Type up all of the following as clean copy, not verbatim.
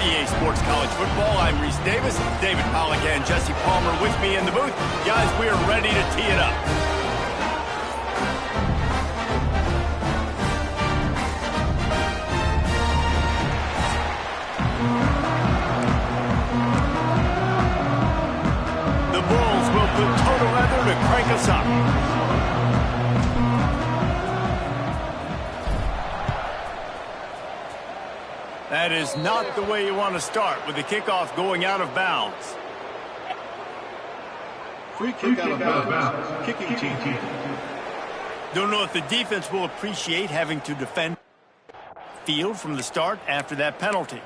EA Sports College Football. I'm Reese Davis, David Pollack and Jesse Palmer with me in the booth. Guys, we are ready to tee it up. The Bulls will put total leather to crank us up. That is not the way you want to start with the kickoff going out of bounds. Free kick out of bounds. Kicking team. Don't know if the defense will appreciate having to defend field from the start after that penalty.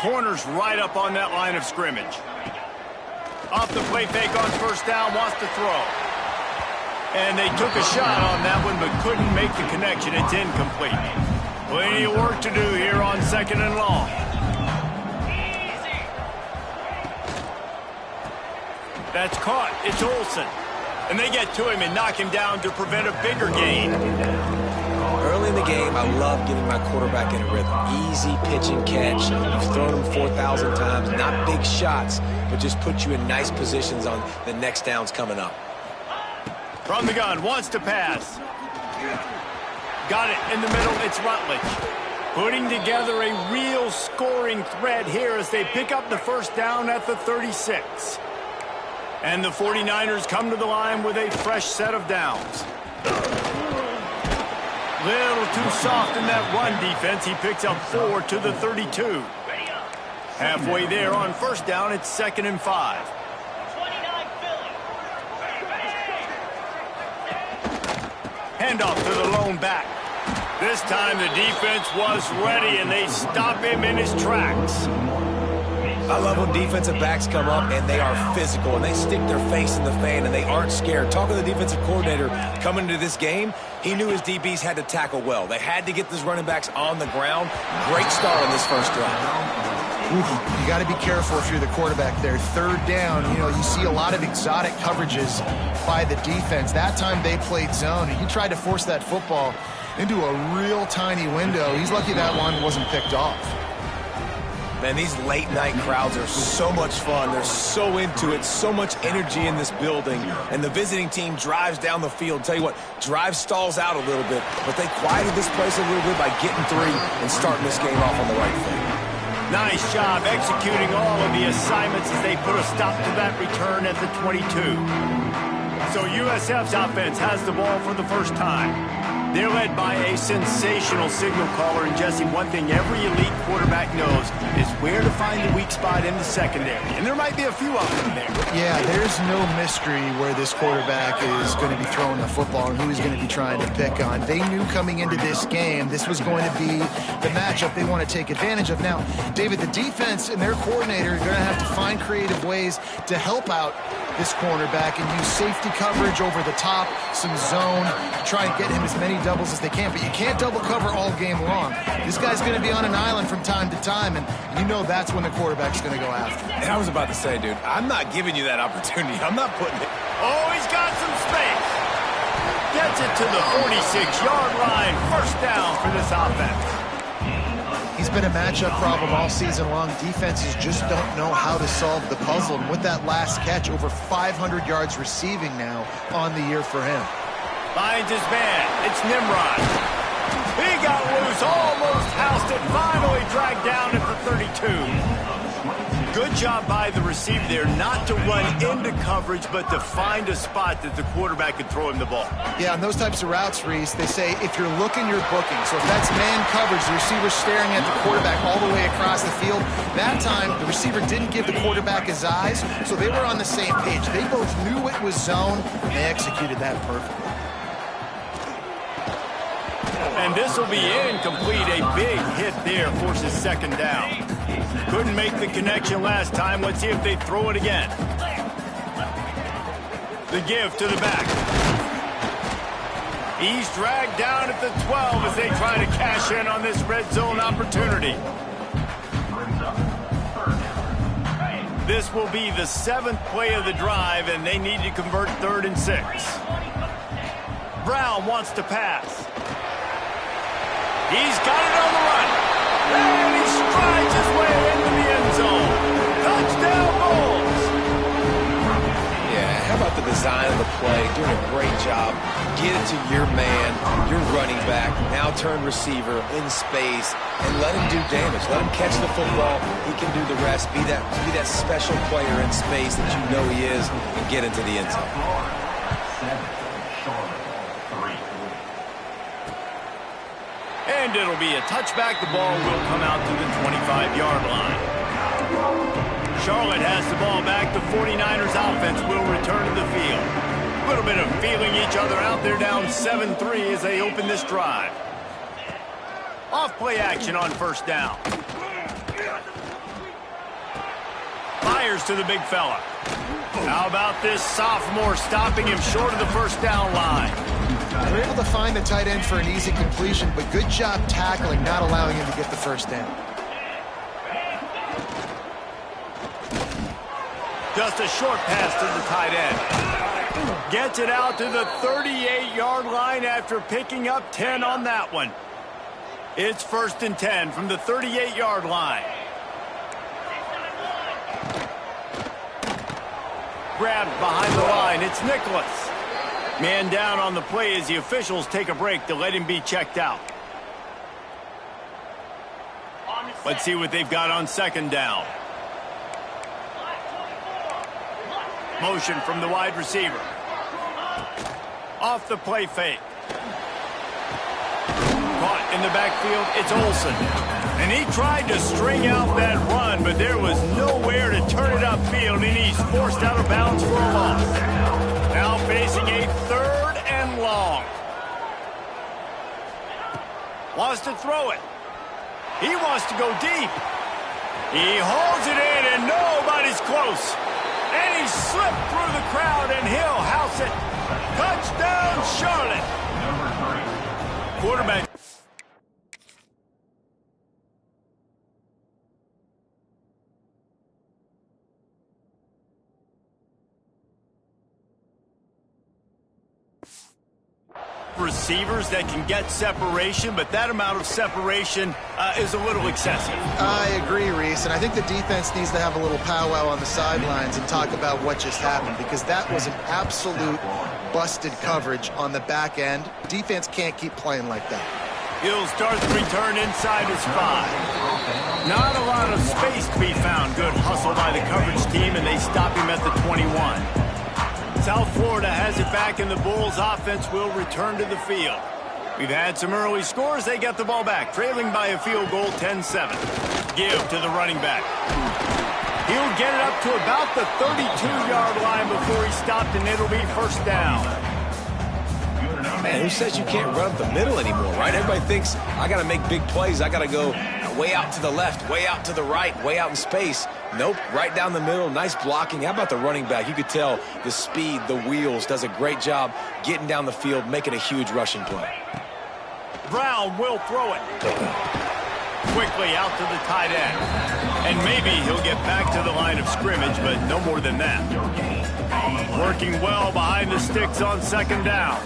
Corner's right up on that line of scrimmage. Off the play fake on first down, wants to throw. And they took a shot on that one, but couldn't make the connection. It's incomplete. Plenty of work to do here on second and long. That's caught. It's Olsen. And they get to him and knock him down to prevent a bigger gain. Early in the game, I love getting my quarterback in a rhythm. Easy pitch and catch. You've thrown him 4,000 times. Not big shots, but just put you in nice positions on the next downs coming up. From the gun, wants to pass. Got it in the middle. It's Rutledge. Putting together a real scoring threat here as they pick up the first down at the 36. And the 49ers come to the line with a fresh set of downs. Little too soft in that run defense. He picks up 4 to the 32. Halfway there on first down, it's 2nd and 5. Handoff to the lone back. This time the defense was ready, and they stop him in his tracks. I love when defensive backs come up and they are physical and they stick their face in the fan and they aren't scared. Talking to the defensive coordinator coming into this game, he knew his DBs had to tackle well. They had to get these running backs on the ground. Great start on this first drive. You got to be careful if you're the quarterback there. Third down, you see a lot of exotic coverages by the defense. That time they played zone, and he tried to force that football into a real tiny window. He's lucky that one wasn't picked off. Man, these late-night crowds are so much fun. They're so into it, so much energy in this building. And the visiting team drives down the field. Tell you what, drive stalls out a little bit, but they quieted this place a little bit by getting 3 and starting this game off on the right foot. Nice job executing all of the assignments as they put a stop to that return at the 22. So USF's offense has the ball for the first time. They're led by a sensational signal caller, and Jesse, one thing every elite quarterback knows is where to find the weak spot in the secondary, and there might be a few of them there. Yeah, there's no mystery where this quarterback is going to be throwing the football and who he's going to be trying to pick on. They knew coming into this game this was going to be the matchup they want to take advantage of. Now, David, the defense and their coordinator are going to have to find creative ways to help out this cornerback and use safety coverage over the top, some zone, try and get him as many doubles as they can, but you can't double cover all game long. This guy's going to be on an island from time to time, and that's when the quarterback's going to go after him. And I was about to say, dude, I'm not giving you that opportunity. I'm not putting it. Oh, he's got some space. Gets it to the 46-yard line. First down for this offense. He's been a matchup problem all season long. Defenses just don't know how to solve the puzzle. And with that last catch, over 500 yards receiving now on the year for him. Finds his man. It's Nimrod. He got loose, almost housed it, finally dragged down at the 32. Good job by the receiver there not to run into coverage, but to find a spot that the quarterback could throw him the ball. Yeah, on those types of routes, Reese, they say if you're looking, you're booking. So if that's man coverage, the receiver's staring at the quarterback all the way across the field. That time, the receiver didn't give the quarterback his eyes, so they were on the same page. They both knew it was zone, and they executed that perfectly. And this will be incomplete. A big hit there forces second down. Couldn't make the connection last time. Let's see if they throw it again. The give to the back. He's dragged down at the 12 as they try to cash in on this red zone opportunity. This will be the 7th play of the drive, and they need to convert 3rd and 6. Brown wants to pass. He's got it on the run. And he strides his way into the end zone. Touchdown, Bulls. Yeah, how about the design of the play? Doing a great job. Get it to your man, your running back, now turn receiver in space, and let him do damage. Let him catch the football. He can do the rest. Be that special player in space that you know he is, and get into the end zone. And it'll be a touchback. The ball will come out to the 25-yard line. Charlotte has the ball back. The 49ers offense will return to the field. A little bit of feeling each other out there, down 7-3 as they open this drive. Off-play action on first down. Fires to the big fella. How about this sophomore stopping him short of the first down line? They're able to find the tight end for an easy completion, but good job tackling, not allowing him to get the first down. Just a short pass to the tight end. Gets it out to the 38-yard line after picking up 10 on that one. It's 1st and 10 from the 38-yard line. Grabbed behind the line. It's Nicholas. Man down on the play as the officials take a break to let him be checked out. Let's see what they've got on second down. Motion from the wide receiver. Off the play fake. Caught in the backfield, it's Olsen. And he tried to string out that run, but there was nowhere to turn it upfield, and he's forced out of bounds for a loss. Now facing a 3rd and long. Wants to throw it. He wants to go deep. He holds it in, and nobody's close. And he slipped through the crowd, and he'll house it. Touchdown, Charlotte. Quarterback. Receivers that can get separation, but that amount of separation is a little excessive. I agree, Reese, and I think the defense needs to have a little powwow on the sidelines and talk about what just happened, because that was an absolute busted coverage on the back end. Defense can't keep playing like that. He'll start the return inside his 5. Not a lot of space to be found. Good hustle by the coverage team, and they stop him at the 21. South Florida has it back, and the Bulls offense will return to the field. We've had some early scores. They get the ball back, trailing by a field goal, 10-7. Give to the running back. He'll get it up to about the 32-yard line before he stopped, and it'll be first down. Man, who says you can't run up the middle anymore, right? Everybody thinks, I got to make big plays. I got to go way out to the left, way out to the right, way out in space. Nope, right down the middle, nice blocking. How about the running back? You could tell the speed, the wheels, does a great job getting down the field, making a huge rushing play. Brown will throw it. Quickly out to the tight end. And maybe he'll get back to the line of scrimmage, but no more than that. Working well behind the sticks on second down.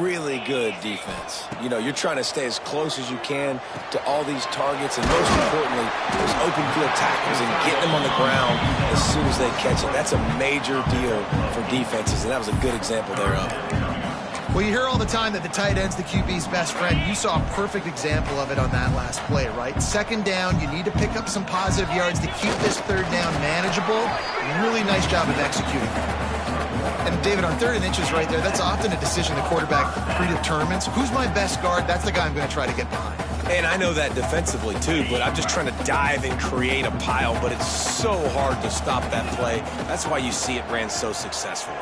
Really good defense. You know, you're trying to stay as close as you can to all these targets, and most importantly, those open field tackles and getting them on the ground as soon as they catch it. That's a major deal for defenses, and that was a good example thereof. Well, you hear all the time that the tight end's the QB's best friend. You saw a perfect example of it on that last play, right? Second down, you need to pick up some positive yards to keep this third down manageable. Really nice job of executing. And David, on 3rd and inches right there, that's often a decision the quarterback predetermines. Who's my best guard? That's the guy I'm going to try to get behind. And I know that defensively too, but I'm just trying to dive and create a pile, but it's so hard to stop that play. That's why you see it ran so successfully.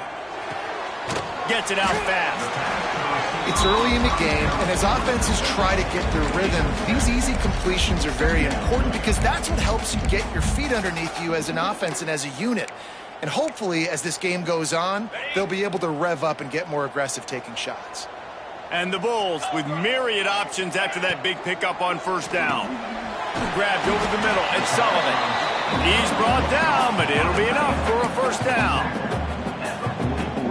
Gets it out fast. It's early in the game, and as offenses try to get their rhythm, these easy completions are very important because that's what helps you get your feet underneath you as an offense and as a unit. And hopefully, as this game goes on, they'll be able to rev up and get more aggressive taking shots. And the Bulls with myriad options after that big pickup on first down. Grabbed over the middle. It's Sullivan. He's brought down, but it'll be enough for a first down.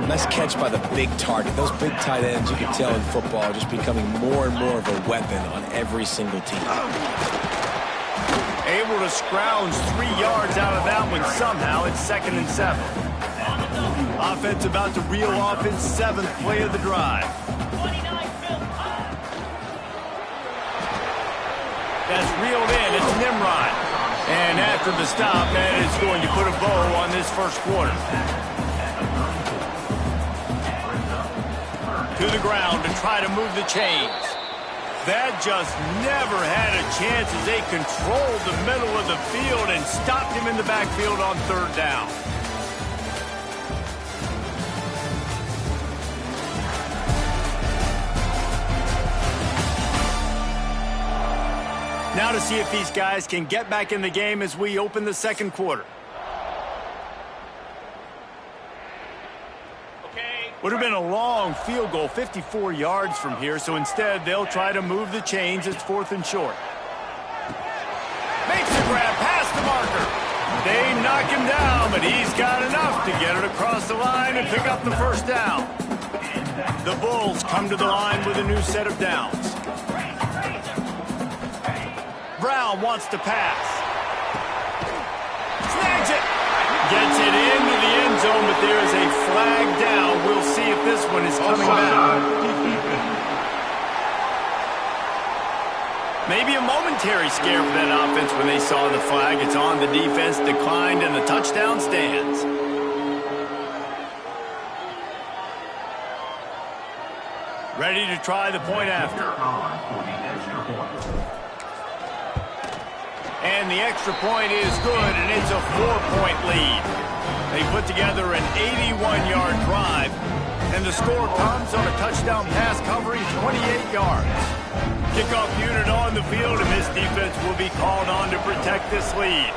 Nice catch by the big target. Those big tight ends, you can tell in football, are just becoming more and more of a weapon on every single team. Able to scrounge 3 yards out of that one somehow. It's 2nd and 7. Offense about to reel off its 7th play of the drive. That's reeled in. It's Nimrod. And after the stop, that is going to put a bow on this first quarter. To the ground to try to move the chains. That just never had a chance as they controlled the middle of the field and stopped him in the backfield on 3rd down. Now to see if these guys can get back in the game as we open the 2nd quarter. Would have been a long field goal, 54 yards from here, so instead they'll try to move the chains. It's 4th and short. Makes the grab past the marker. They knock him down, but he's got enough to get it across the line and pick up the first down. The Bulls come to the line with a new set of downs. Brown wants to pass. Snags it. Gets it into the end zone, but there is a flag down. We'll see if this one is coming back. Maybe a momentary scare for that offense when they saw the flag. It's on, the defense declined, and the touchdown stands. Ready to try the point after. And the extra point is good, and it's a 4-point lead. They put together an 81-yard drive, and the score comes on a touchdown pass covering 28 yards. Kickoff unit on the field, and this defense will be called on to protect this lead.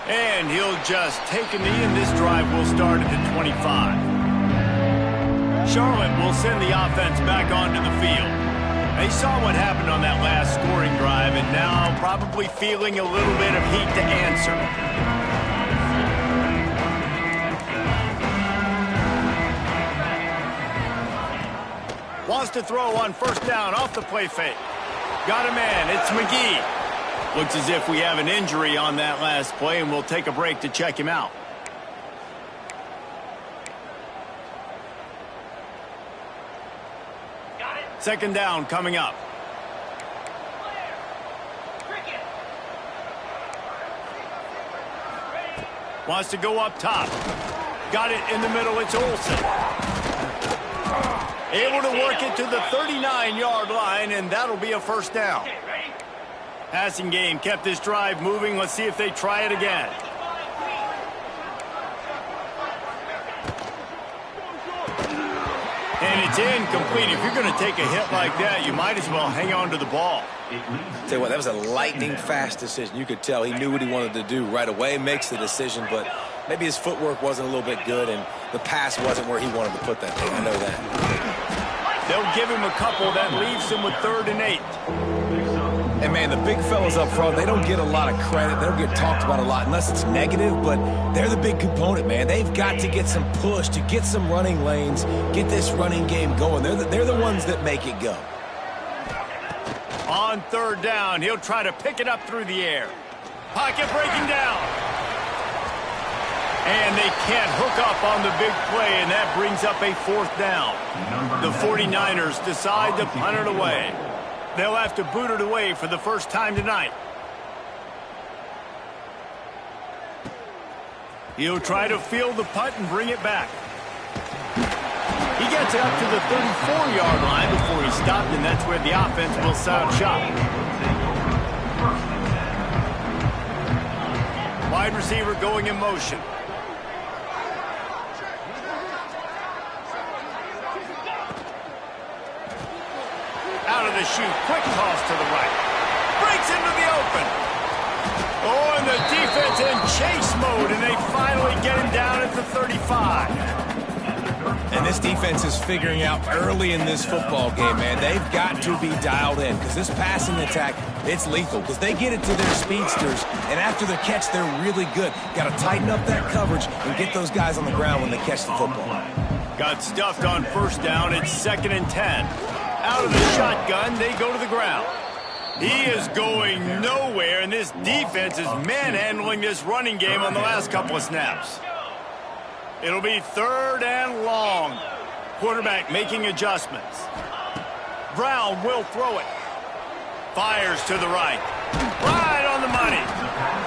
And he'll just take a knee, and this drive will start at the 25. Charlotte will send the offense back onto the field. They saw what happened on that last scoring drive, and now probably feeling a little bit of heat to answer. Wants to throw on first down off the play fake. Got a man. It's McGee. Looks as if we have an injury on that last play, and we'll take a break to check him out. Second down coming up. Wants to go up top. Got it in the middle. It's Olsen. Able to work it to the 39-yard line, and that'll be a first down. Passing game kept this drive moving. Let's see if they try it again. And it's incomplete. If you're going to take a hit like that, you might as well hang on to the ball. Tell you what, that was a lightning-fast decision. You could tell he knew what he wanted to do right away, makes the decision, but maybe his footwork wasn't a little bit good, and the pass wasn't where he wanted to put that thing. I know that. They'll give him a couple. That leaves him with 3rd and 8. And, man, the big fellas up front, they don't get a lot of credit. They don't get talked about a lot unless it's negative, but they're the big component, man. They've got to get some push, to get some running lanes, get this running game going. They're the ones that make it go. On 3rd down, he'll try to pick it up through the air. Pocket breaking down. And they can't hook up on the big play, and that brings up a 4th down. The 49ers decide to punt it away. They'll have to boot it away for the first time tonight. He'll try to field the punt and bring it back. He gets it up to the 34-yard line before he stopped, and that's where the offense will set up shop. Wide receiver going in motion. out of the chute. Quick toss to the right. Breaks into the open. Oh, and the defense in chase mode, and they finally get him down at the 35. And this defense is figuring out early in this football game, man. They've got to be dialed in because this passing attack, it's lethal because they get it to their speedsters, and after the catch, they're really good. Got to tighten up that coverage and get those guys on the ground when they catch the football. Got stuffed on first down. It's 2nd and 10. Out of the shotgun, they go to the ground. He is going nowhere, and this defense is manhandling this running game on the last couple of snaps. It'll be 3rd and long. Quarterback making adjustments. Brown will throw it. Fires to the right. Right on the money.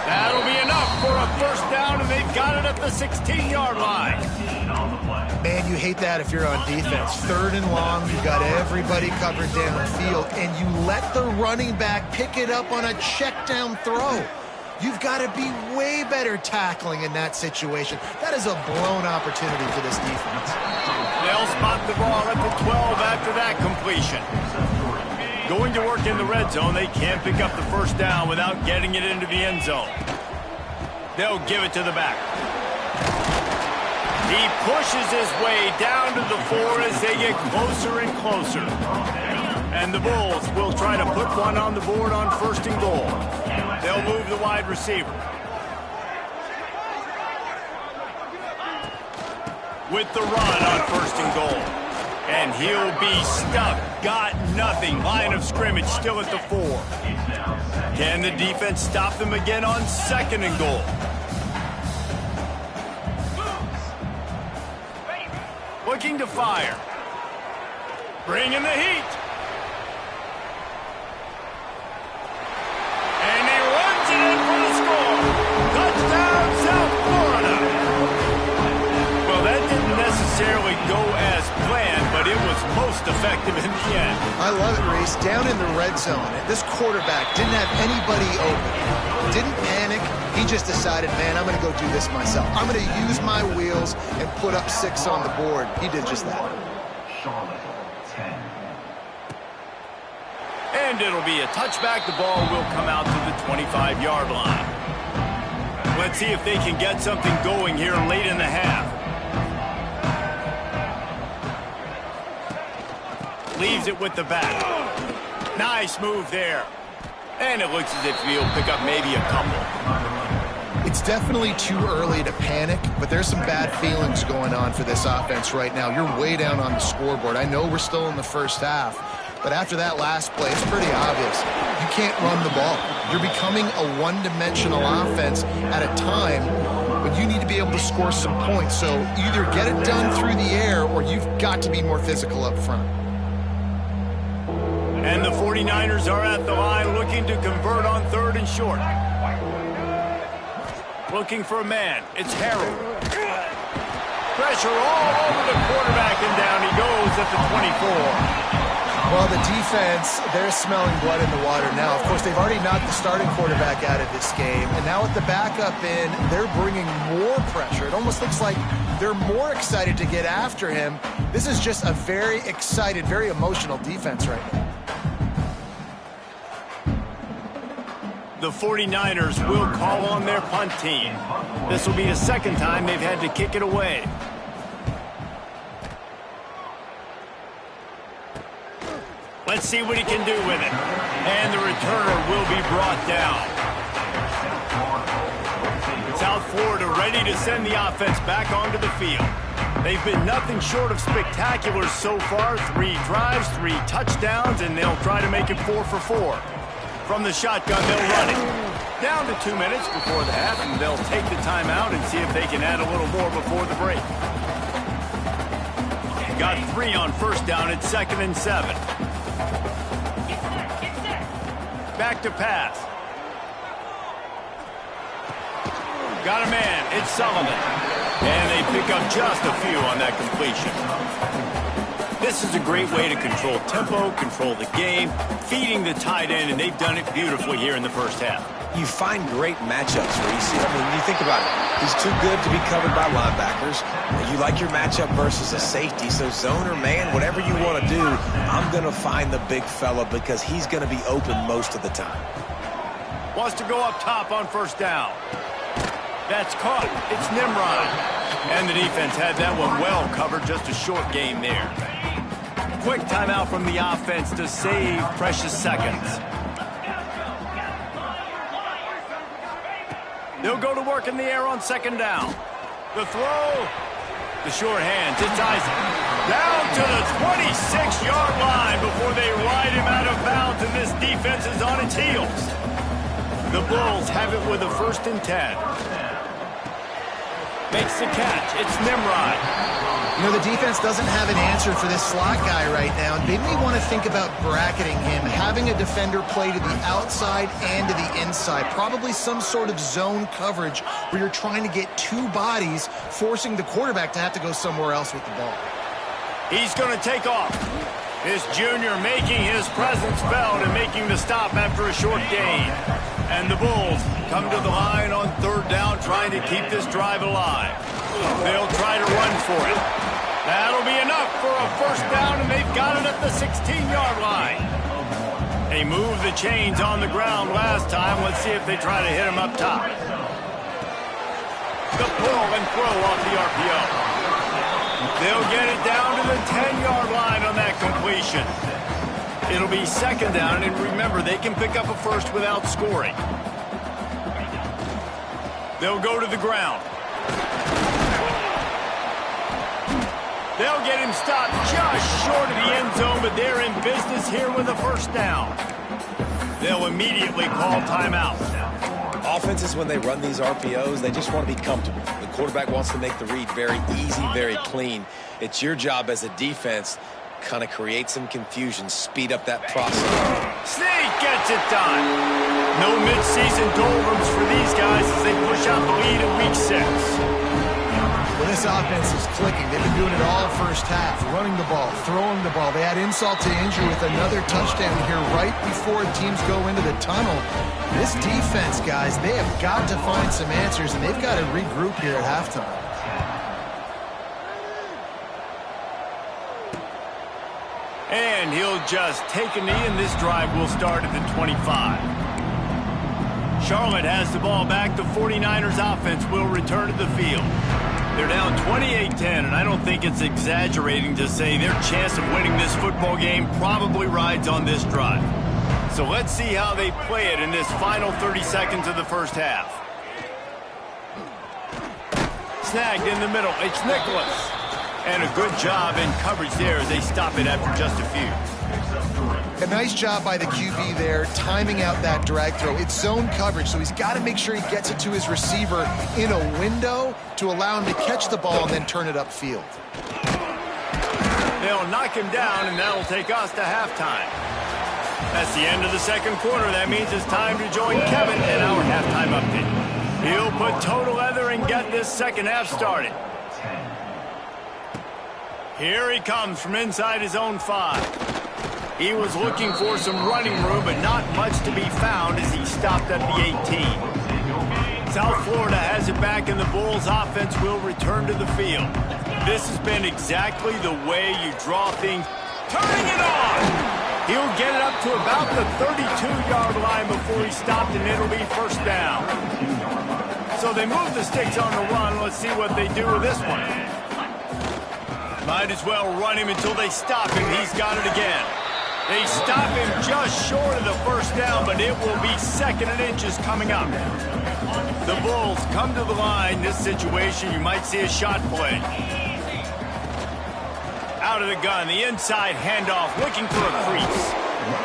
That'll be enough for a first down, and they've got it at the 16-yard line. Man, you hate that if you're on defense. 3rd and long, you've got everybody covered downfield, and you let the running back pick it up on a check down throw. You've got to be way better tackling in that situation. That is a blown opportunity for this defense. They'll spot the ball at the 12 after that completion. Going to work in the red zone, they can't pick up the first down without getting it into the end zone. They'll give it to the back. He pushes his way down to the 4 as they get closer and closer. And the Bulls will try to put one on the board on 1st and goal. They'll move the wide receiver. With the run on 1st and goal. And he'll be stuck. Got nothing. Line of scrimmage still at the 4. Can the defense stop them again on 2nd and goal? Looking to fire. Bringing the heat. And he runs it in for the score. Touchdown, South Florida. Well, that didn't necessarily go as planned, but it was most effective in the end. I love it, Reese. Down in the red zone, this quarterback didn't have anybody open. Didn't panic. He just decided, man, I'm going to go do this myself. I'm going to use my wheels and put up 6 on the board. He did just that. And it'll be a touchback. The ball will come out to the 25-yard line. Let's see if they can get something going here late in the half. Leaves it with the back. Nice move there. And it looks as if he'll pick up maybe a couple. It's definitely too early to panic, but there's some bad feelings going on for this offense right now. You're way down on the scoreboard. I know we're still in the first half, but after that last play, it's pretty obvious. You can't run the ball. You're becoming a one-dimensional offense at a time when you need to be able to score some points. So either get it done through the air or you've got to be more physical up front. And the 49ers are at the line looking to convert on 3rd and short. Looking for a man. It's Harold. Pressure all over the quarterback, and down he goes at the 24. Well, the defense, they're smelling blood in the water now. Of course, they've already knocked the starting quarterback out of this game, and now with the backup in, they're bringing more pressure. It almost looks like they're more excited to get after him. This is just a very excited, very emotional defense right now. The 49ers will call on their punt team. This will be the 2nd time they've had to kick it away. Let's see what he can do with it. And the returner will be brought down. South Florida ready to send the offense back onto the field. They've been nothing short of spectacular so far. 3 drives, 3 touchdowns, and they'll try to make it 4 for 4. From the shotgun, they'll run it. Down to 2 minutes before the half, and they'll take the timeout and see if they can add a little more before the break. Got 3 on first down at 2nd and 7. Back to pass. Got a man. It's Sullivan. And they pick up just a few on that completion. This is a great way to control tempo, control the game, feeding the tight end, and they've done it beautifully here in the first half. You find great matchups, Reese. I mean, you think about it. He's too good to be covered by linebackers. You like your matchup versus a safety, so zone or man, whatever you want to do, I'm going to find the big fella because he's going to be open most of the time. Wants to go up top on first down. That's caught. It's Nimrod. And the defense had that one well covered, just a short gain there. Quick timeout from the offense to save precious seconds. They'll go to work in the air on second down. The throw. The short hands. It's Isaac. Down to the 26-yard line before they ride him out of bounds, and this defense is on its heels. The Bulls have it with a 1st and 10. Makes the catch. It's Nimrod. You know, the defense doesn't have an answer for this slot guy right now. They may want to think about bracketing him, having a defender play to the outside and to the inside. Probably some sort of zone coverage where you're trying to get two bodies, forcing the quarterback to have to go somewhere else with the ball. He's going to take off. This junior making his presence felt and making the stop after a short gain. And the Bulls come to the line on 3rd down, trying to keep this drive alive. They'll try to run for it. That'll be enough for a 1st down, and they've got it at the 16-yard line. They moved the chains on the ground last time. Let's see if they try to hit him up top. The pull and throw off the RPO. They'll get it down to the 10-yard line on that completion. It'll be 2nd down, and remember, they can pick up a 1st without scoring. They'll go to the ground. They'll get him stopped just short of the end zone, but they're in business here with a 1st down. They'll immediately call timeout. Offenses, when they run these RPOs, they just want to be comfortable. The quarterback wants to make the read very easy, very clean. It's your job as a defense kind of create some confusion, speed up that process. Snake gets it done. No midseason doldrums for these guys as they push out the lead in week 6. Well, this offense is clicking. They've been doing it all 1st half, running the ball, throwing the ball. They had insult to injury with another touchdown here right before teams go into the tunnel. This defense, guys, they have got to find some answers, and they've got to regroup here at halftime. And he'll just take a knee, and this drive will start at the 25. Charlotte has the ball back. The 49ers offense will return to the field. They're down 28-10, and I don't think it's exaggerating to say their chance of winning this football game probably rides on this drive. So let's see how they play it in this final 30 seconds of the 1st half. Snagged in the middle. It's Nicholas. And a good job in coverage there as they stop it after just a few. A nice job by the QB there, timing out that drag throw. It's zone coverage, so he's got to make sure he gets it to his receiver in a window to allow him to catch the ball and then turn it upfield. They'll knock him down, and that'll take us to halftime. That's the end of the 2nd quarter. That means it's time to join Kevin in our halftime update. He'll put total leather and get this 2nd half started. Here he comes from inside his own 5. He was looking for some running room, but not much to be found as he stopped at the 18. South Florida has it back, and the Bulls offense will return to the field. This has been exactly the way you draw things. Turning it on! He'll get it up to about the 32-yard line before he stopped, and it'll be 1st down. So they move the sticks on the run. Let's see what they do with this one. Might as well run him until they stop him. He's got it again. They stop him just short of the 1st down, but it will be 2nd and inches coming up. The Bulls come to the line. This situation, you might see a shot play. Out of the gun, the inside handoff, looking for a crease.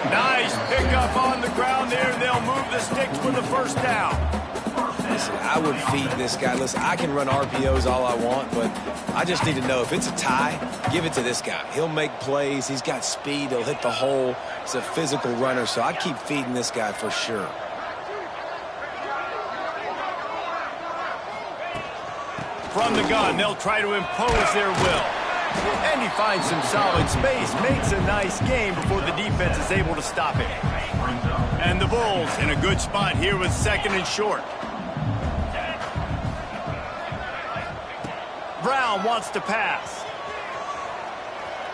Nice pickup on the ground there. They'll move the sticks for the 1st down. Listen, I would feed this guy. Listen, I can run RPOs all I want, but I just need to know if it's a tie, give it to this guy. He'll make plays. He's got speed. He'll hit the hole. He's a physical runner, so I keep feeding this guy for sure. From the gun, they'll try to impose their will. And he finds some solid space, makes a nice game before the defense is able to stop him. And the Bulls in a good spot here with 2nd and short. Brown wants to pass.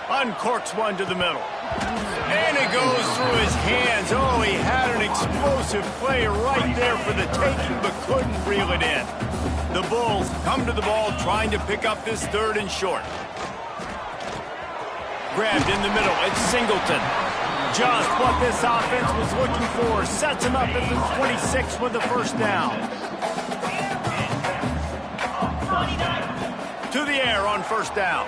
Uncorks one to the middle. And it goes through his hands. Oh, he had an explosive play right there for the taking, but couldn't reel it in. The Bulls come to the ball trying to pick up this 3rd and short. Grabbed in the middle. It's Singleton. Just what this offense was looking for. Sets him up at the 26 with the first down. To the air on first down.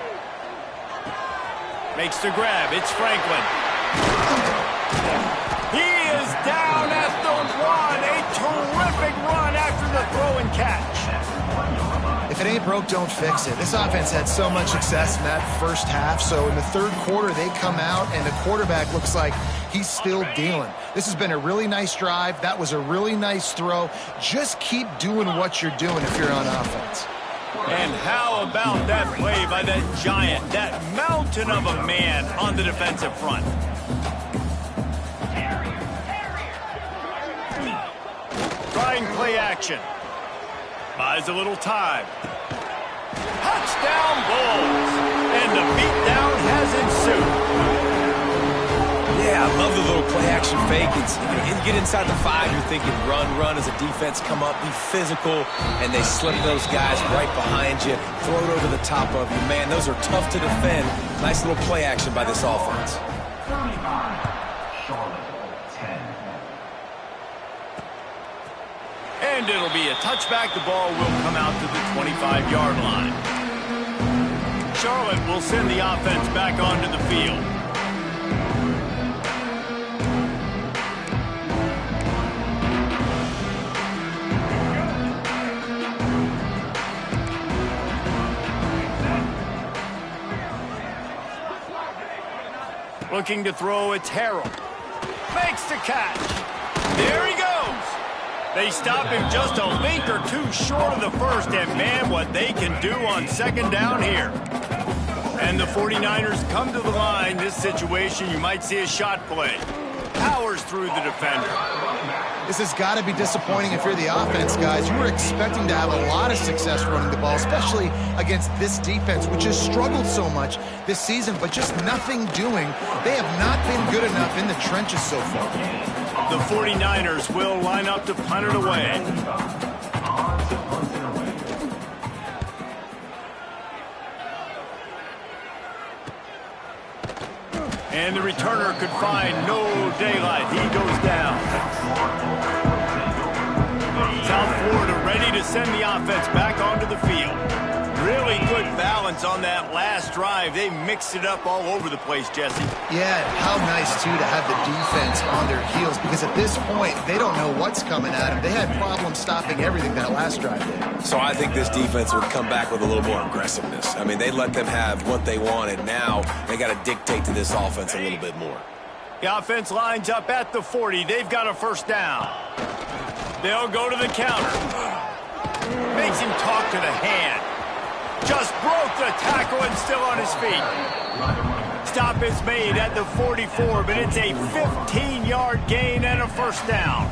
Makes the grab. It's Franklin. He is down at the 1. A terrific run after the throw and catch. If it ain't broke, don't fix it. This offense had so much success in that first half, so in the 3rd quarter, they come out, and the quarterback looks like he's still dealing. This has been a really nice drive. That was a really nice throw. Just keep doing what you're doing if you're on offense. And how about that play by that giant, that mountain of a man on the defensive front? Trying play action. Buys a little time. Touchdown Bulls. And the beatdown has ensued. Yeah, I love the little play-action fake. It's, you get inside the 5, you're thinking run as a defense, come up, be physical, and they slip those guys right behind you, throw it over the top of you. Man, those are tough to defend. Nice little play action by this offense. And it'll be a touchback. The ball will come out to the 25-yard line. Charlotte will send the offense back onto the field. Looking to throw, it's Harrell. Makes the catch. There he goes. They stop him just a link or two short of the first, and man, what they can do on 2nd down here. And the 49ers come to the line. This situation, you might see a shot play. Powers through the defender. This has got to be disappointing if you're the offense, guys. You were expecting to have a lot of success running the ball, especially against this defense, which has struggled so much this season, but just nothing doing. They have not been good enough in the trenches so far. The 49ers will line up to punt it away. And the returner could find no daylight. He goes down. South Florida ready to send the offense back onto the field. Really good balance on that last drive. They mixed it up all over the place, Jesse. Yeah, how nice, too, to have the defense on their heels, because at this point, they don't know what's coming at them. They had problems stopping everything that last drive did. So I think this defense would come back with a little more aggressiveness. I mean, they let them have what they wanted. Now they got to dictate to this offense a little bit more. The offense lines up at the 40. They've got a first down. They'll go to the counter. Makes him talk to the hand. Just broke the tackle and still on his feet. Stop is made at the 44, but it's a 15-yard gain and a first down.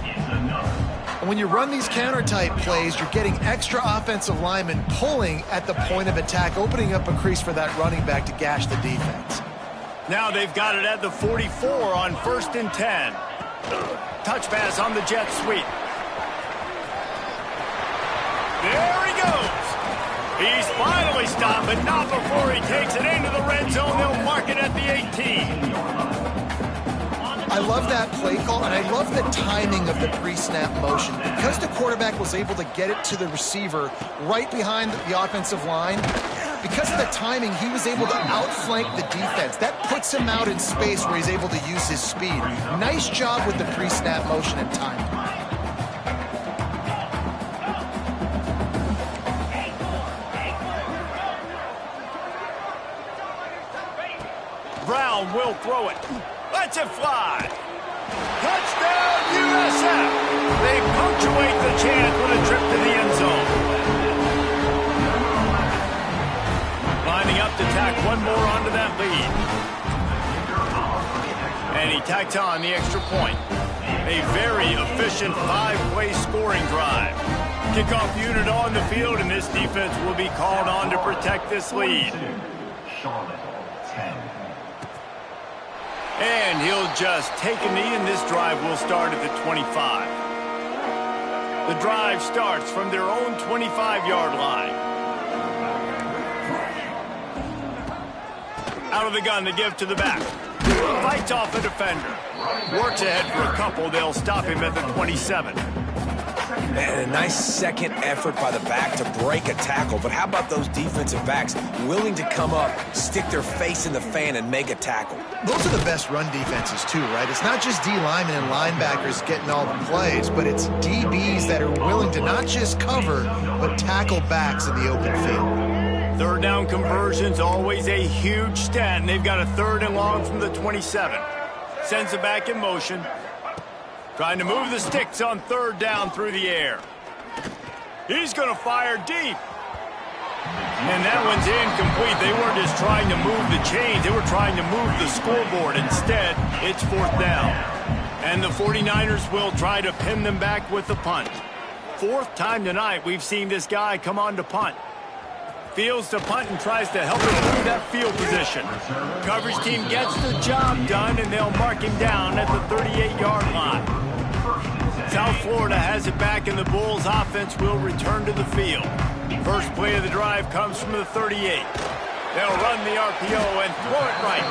And when you run these counter-type plays, you're getting extra offensive linemen pulling at the point of attack, opening up a crease for that running back to gash the defense. Now they've got it at the 44 on 1st and 10. Touch pass on the jet sweep. There he goes. He's finally stopped, but not before he takes it into the red zone. They'll mark it at the 18. I love that play call, and I love the timing of the pre-snap motion. Because the quarterback was able to get it to the receiver right behind the offensive line, because of the timing, he was able to outflank the defense. That puts him out in space where he's able to use his speed. Nice job with the pre-snap motion and timing. Brown will throw it. Lets it fly. Touchdown, USF. They punctuate the chance with a trip to the end zone. Lining up to tack one more onto that lead. And he tacks on the extra point. A very efficient 5-play scoring drive. Kickoff unit on the field, and this defense will be called on to protect this lead. And he'll just take a knee, and this drive will start at the 25. The drive starts from their own 25-yard line. Out of the gun, the give to the back. Fights off a defender. Works ahead for a couple. They'll stop him at the 27. And a nice second effort by the back to break a tackle. But how about those defensive backs willing to come up, stick their face in the fan, and make a tackle? Those are the best run defenses, too, right? It's not just D linemen and linebackers getting all the plays, but it's DBs that are willing to not just cover, but tackle backs in the open field. Third down conversion's always a huge stat, and they've got a 3rd and long from the 27. Sends it back in motion. Trying to move the sticks on 3rd down through the air. He's going to fire deep. And that one's incomplete. They weren't just trying to move the chains. They were trying to move the scoreboard. Instead, it's 4th down. And the 49ers will try to pin them back with the punt. 4th time tonight we've seen this guy come on to punt. Fields the punt and tries to help him through that field position. Coverage team gets the job done, and they'll mark him down at the 38-yard line. South Florida has it back, and the Bulls offense will return to the field. First play of the drive comes from the 38. They'll run the RPO and throw it right.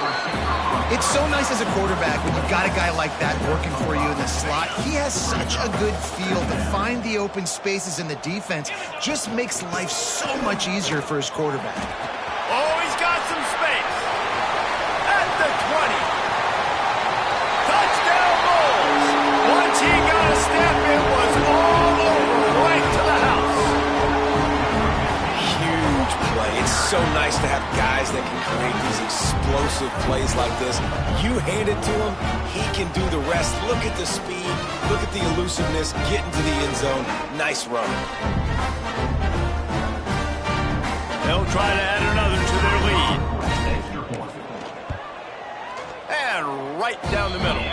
It's so nice as a quarterback when you've got a guy like that working for you in the slot. He has such a good feel to find the open spaces in the defense. Just makes life so much easier for his quarterback. Oh, he's got some space. At the 20. Touchdown Bulls. Once he got a step, it was all over, right to the house. Huge play. It's so nice to have guys that can create these explosive plays like this. You hand it to him, he can do the rest. Look at the speed, look at the elusiveness, get into the end zone. Nice run. They'll try to add another to their lead. And right down the middle.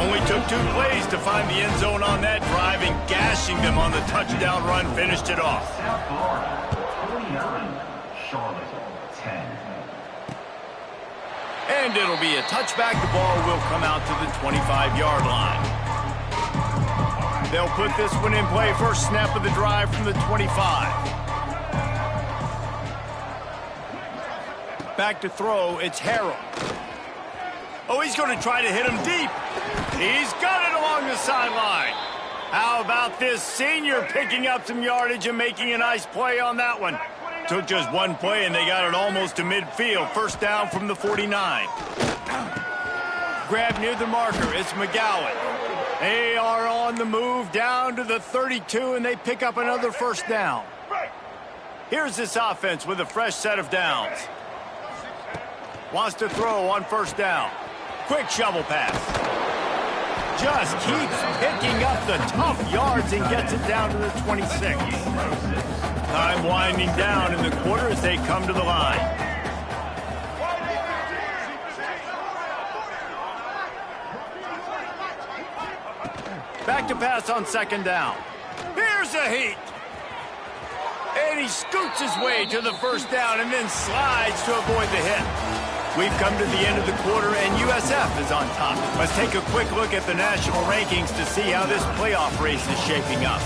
Only took 2 plays to find the end zone on that drive, and gashing them on the touchdown run finished it off. And it'll be a touchback. The ball will come out to the 25-yard line. They'll put this one in play. First snap of the drive from the 25. Back to throw. It's Harrell. Oh, he's going to try to hit him deep. He's got it along the sideline. How about this senior picking up some yardage and making a nice play on that one? Took just 1 play, and they got it almost to midfield. First down from the 49. Grab near the marker. It's McGowan. They are on the move down to the 32, and they pick up another first down. Here's this offense with a fresh set of downs. Wants to throw on first down. Quick shovel pass. Just keeps picking up the tough yards and gets it down to the 26. Time winding down in the quarter as they come to the line. Back to pass on second down. Here's a heat. And he scoots his way to the first down and then slides to avoid the hit. We've come to the end of the quarter, and USF is on top. Let's take a quick look at the national rankings to see how this playoff race is shaping up.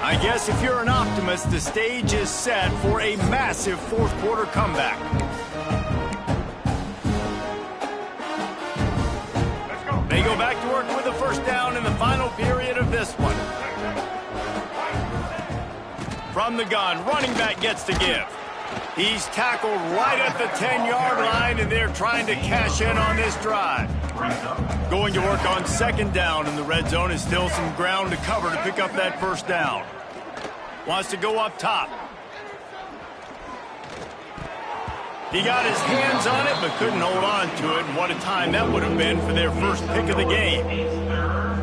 I guess if you're an optimist, the stage is set for a massive fourth quarter comeback. They go back to work with the first down in the final period of this one. From the gun, running back gets the give. He's tackled right at the 10-yard line, and they're trying to cash in on this drive. Going to work on second down, and the red zone is still some ground to cover to pick up that first down. Wants to go up top. He got his hands on it, but couldn't hold on to it. And what a time that would have been for their first pick of the game.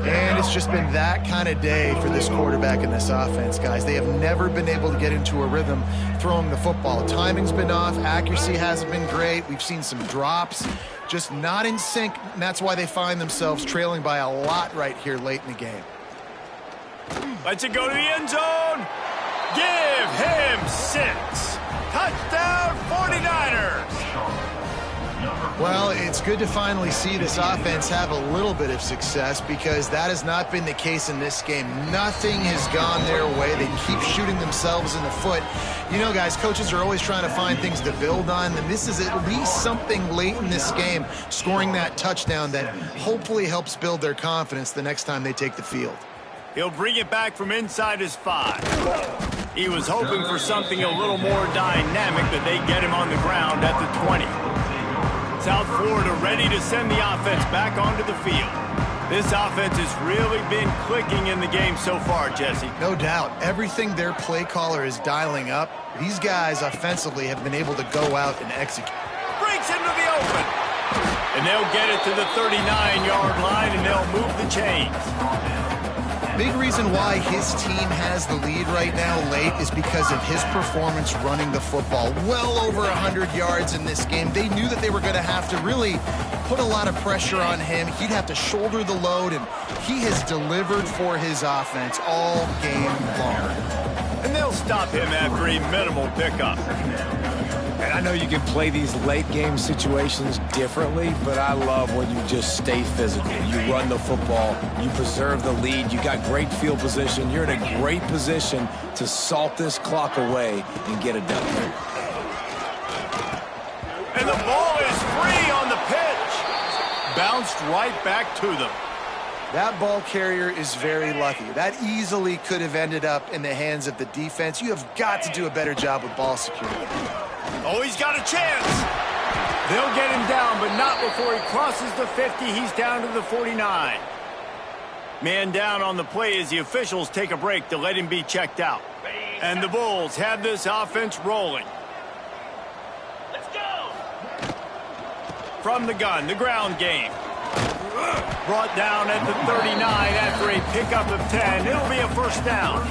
And it's just been that kind of day for this quarterback and this offense, guys. They have never been able to get into a rhythm throwing the football. Timing's been off. Accuracy hasn't been great. We've seen some drops, just not in sync, and that's why they find themselves trailing by a lot right here late in the game. Let's it go to the end zone. Give him 6. Touchdown 49ers. Well, it's good to finally see this offense have a little bit of success because that has not been the case in this game. Nothing has gone their way. They keep shooting themselves in the foot. You know, guys, coaches are always trying to find things to build on, and this is at least something late in this game, scoring that touchdown that hopefully helps build their confidence the next time they take the field. He'll bring it back from inside his 5. He was hoping for something a little more dynamic, but they get him on the ground at the 20. South Florida ready to send the offense back onto the field. This offense has really been clicking in the game so far, Jesse. No doubt. Everything their play caller is dialing up, these guys offensively have been able to go out and execute. Breaks into the open. And they'll get it to the 39-yard line, and they'll move the chains. Big reason why his team has the lead right now late is because of his performance running the football. Well over 100 yards in this game. They knew that they were going to have to really put a lot of pressure on him. He'd have to shoulder the load, and he has delivered for his offense all game long. And they'll stop him after a minimal pickup. And I know you can play these late game situations differently, but I love when you just stay physical. You run the football, you preserve the lead, you got great field position, you're in a great position to salt this clock away and get it done. And the ball is free on the pitch. Bounced right back to them. That ball carrier is very lucky. That easily could have ended up in the hands of the defense. You have got to do a better job with ball security. Oh, he's got a chance. They'll get him down, but not before he crosses the 50. He's down to the 49. Man down on the play as the officials take a break to let him be checked out. And the Bulls have this offense rolling. Let's go. From the gun, the ground game. Brought down at the 39 after a pickup of 10. It'll be a first down.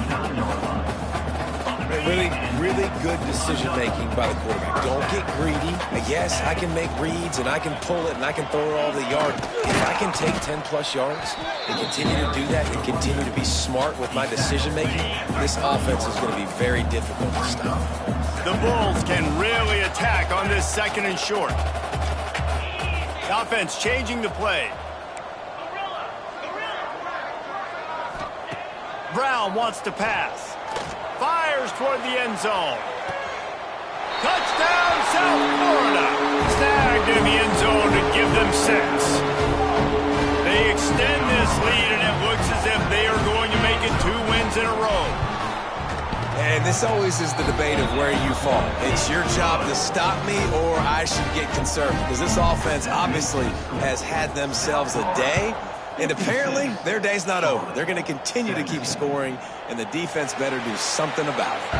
Really good decision-making by the quarterback. Don't get greedy. Yes, I can make reads, and I can pull it, and I can throw it all the yard. If I can take 10-plus yards and continue to do that and continue to be smart with my decision-making, this offense is going to be very difficult to stop. The Bulls can really attack on this second and short. The offense changing the play. Brown wants to pass. Fires toward the end zone. Touchdown, South Florida. Snagged in the end zone to give them 6. They extend this lead, and it looks as if they are going to make it 2 wins in a row. And this always is the debate of where you fall. It's your job to stop me, or I should get conservative, because this offense obviously has had themselves a day. And apparently, their day's not over. They're going to continue to keep scoring, and the defense better do something about it.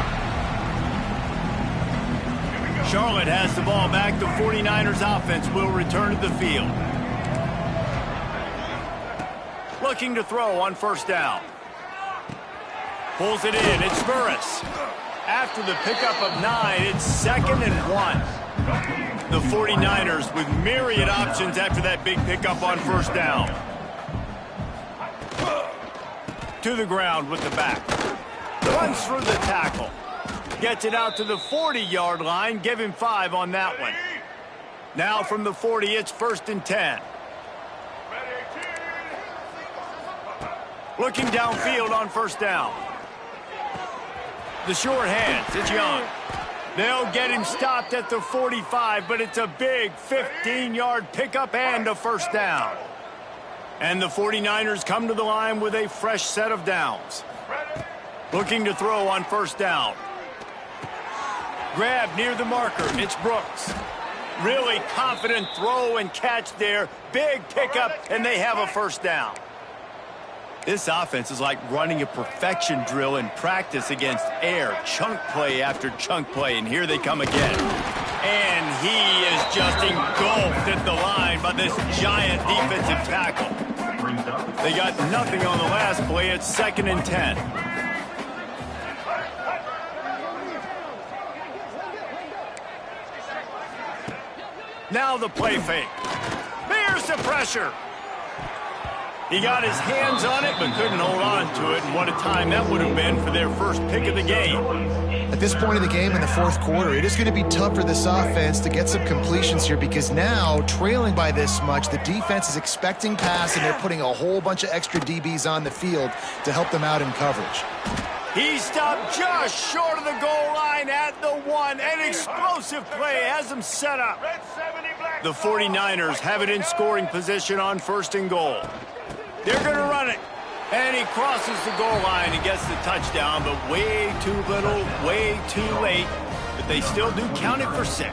Charlotte has the ball back. The 49ers offense will return to the field. Looking to throw on first down. Pulls it in. It's Burris. After the pickup of 9, it's 2nd and 1. The 49ers with myriad options after that big pickup on first down. To the ground with the back. Runs through the tackle. Gets it out to the 40-yard line. Give him 5 on that one. Now from the 40, it's 1st and 10. Looking downfield on first down. The short hands. It's Young. They'll get him stopped at the 45, but it's a big 15-yard pickup and a first down. And the 49ers come to the line with a fresh set of downs. Looking to throw on first down. Grab near the marker. It's Brooks. Really confident throw and catch there. Big pickup, and they have a first down. This offense is like running a perfection drill in practice against air. Chunk play after chunk play, and here they come again. And he is just engulfed at the line by this giant defensive tackle. They got nothing on the last play. It's 2nd and 10. Now the play fake. There's the pressure. He got his hands on it, but couldn't hold on to it. And what a time that would have been for their first pick of the game. At this point in the game in the fourth quarter, it is going to be tough for this offense to get some completions here because now, trailing by this much, the defense is expecting pass, and they're putting a whole bunch of extra DBs on the field to help them out in coverage. He stopped just short of the goal line at the 1. An explosive play has them set up. The 49ers have it in scoring position on 1st and goal. They're going to run it. And he crosses the goal line and gets the touchdown, but way too little, way too late. But they still do count it for 6.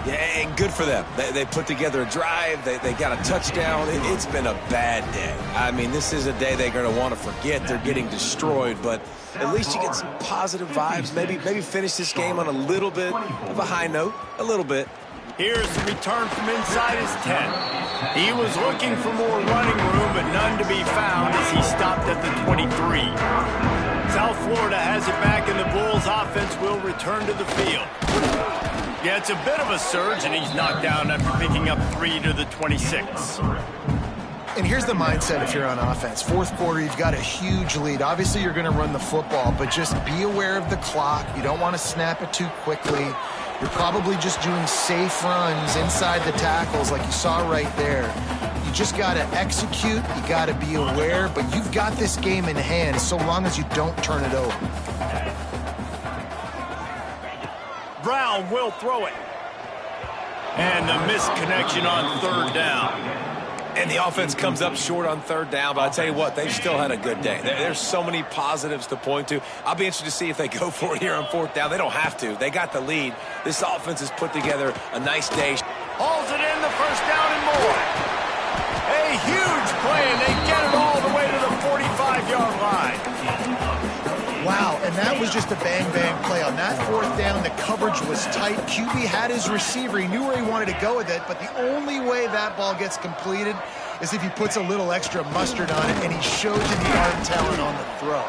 Yeah, and good for them. They put together a drive. They got a touchdown. It's been a bad day. I mean, this is a day they're going to want to forget. They're getting destroyed, but at least you get some positive vibes. Maybe finish this game on a little bit of a high note. A little bit. Here's the return from inside his 10. He was looking for more running room, but none to be found as he stopped at the 23. South Florida has it back, and the Bulls offense will return to the field. Yeah, it's a bit of a surge, and he's knocked down after picking up 3 to the 26. And here's the mindset if you're on offense. Fourth quarter, you've got a huge lead. Obviously, you're going to run the football, but just be aware of the clock. You don't want to snap it too quickly. You're probably just doing safe runs inside the tackles like you saw right there. You just got to execute. You got to be aware, but you've got this game in hand so long as you don't turn it over. Brown will throw it. And the missed connection on 3rd down. And the offense comes up short on 3rd down, but I'll tell you what, they've still had a good day. There's so many positives to point to. I'll be interested to see if they go for it here on 4th down. They don't have to. They got the lead. This offense has put together a nice day. Hauls it in, the 1st down and more. A huge play, and they get it all the way to the 45-yard line. Wow, and that was just a bang-bang play. On that 4th down, the coverage was tight. QB had his receiver. He knew where he wanted to go with it, but the only way that ball gets completed is if he puts a little extra mustard on it, and he shows you the arm talent on the throw.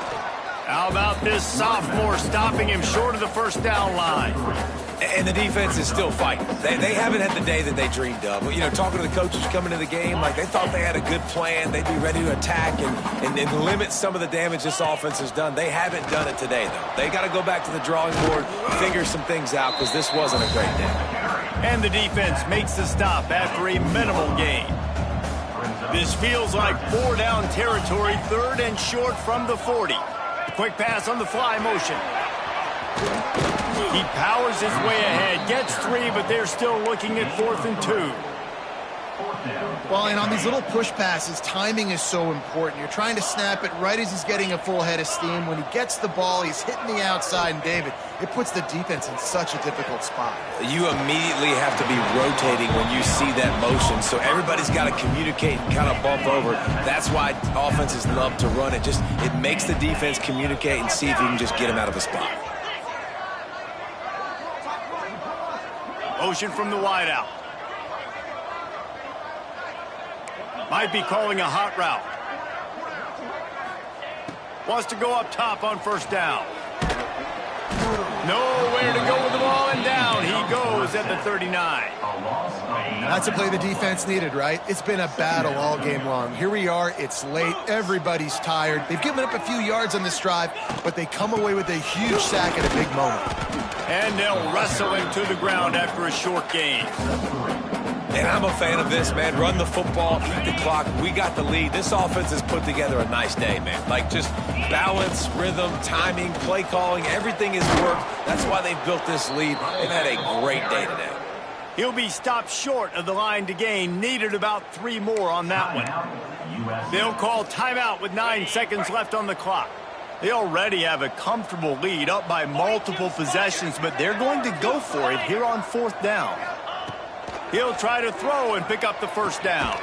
How about this sophomore stopping him short of the 1st down line? And the defense is still fighting. They haven't had the day that they dreamed of. You know, talking to the coaches coming into the game, like they thought they had a good plan. They'd be ready to attack and limit some of the damage this offense has done. They haven't done it today, though. They got to go back to the drawing board, figure some things out, because this wasn't a great day. And the defense makes the stop after a minimal gain. This feels like 4 down territory, 3rd and short from the 40. Quick pass on the fly motion. He powers his way ahead, gets 3, but they're still looking at 4th and 2. Well, and on these little push passes, timing is so important. You're trying to snap it right as he's getting a full head of steam. When he gets the ball, he's hitting the outside, and David, it puts the defense in such a difficult spot. You immediately have to be rotating when you see that motion, so everybody's got to communicate and kind of bump over. That's why offenses love to run it. It makes the defense communicate and see if you can just get him out of a spot. Motion from the wideout. Might be calling a hot route. Wants to go up top on 1st down. Nowhere to go with the ball, and down he goes at the 39. That's a play the defense needed, right? It's been a battle all game long. Here we are. It's late. Everybody's tired. They've given up a few yards on this drive, but they come away with a huge sack at a big moment. And they'll wrestle him to the ground after a short gain. And I'm a fan of this, man. Run the football, eat the clock. We got the lead. This offense has put together a nice day, man. Like just balance, rhythm, timing, play calling, everything has worked. That's why they've built this lead. They've had a great day today. He'll be stopped short of the line to gain. Needed about 3 more on that one. They'll call timeout with 9 seconds left on the clock. They already have a comfortable lead, up by multiple possessions, but they're going to go for it here on 4th down. He'll try to throw and pick up the 1st down.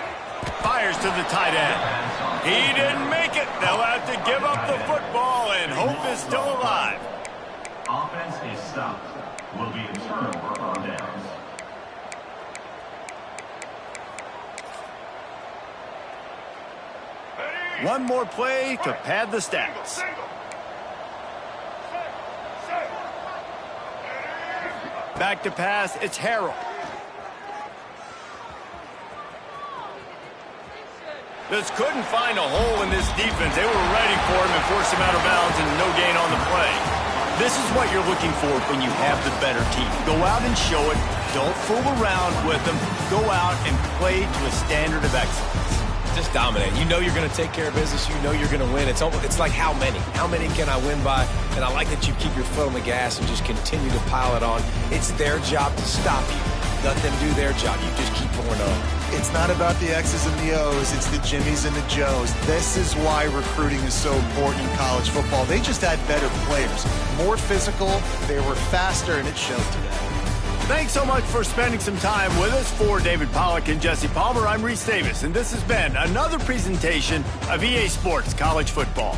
Fires to the tight end. He didn't make it. They'll have to give up the football, and hope is still alive. Offense is stopped. Will be a turnover on downs. One more play to pad the stats. Back to pass, it's Harrell. Just couldn't find a hole in this defense. They were ready for him and forced him out of bounds, and no gain on the play. This is what you're looking for when you have the better team. Go out and show it. Don't fool around with them. Go out and play to a standard of excellence. Just dominate. You know you're going to take care of business. You know you're going to win. It's like how many? How many can I win by? And I like that you keep your foot on the gas and just continue to pile it on. It's their job to stop you. Let them do their job. You just keep pouring on. It's not about the X's and the O's. It's the Jimmies and the Joes. This is why recruiting is so important in college football. They just had better players, more physical, they were faster, and it showed today. Thanks so much for spending some time with us. For David Pollack and Jesse Palmer, I'm Reese Davis, and this has been another presentation of EA Sports College Football.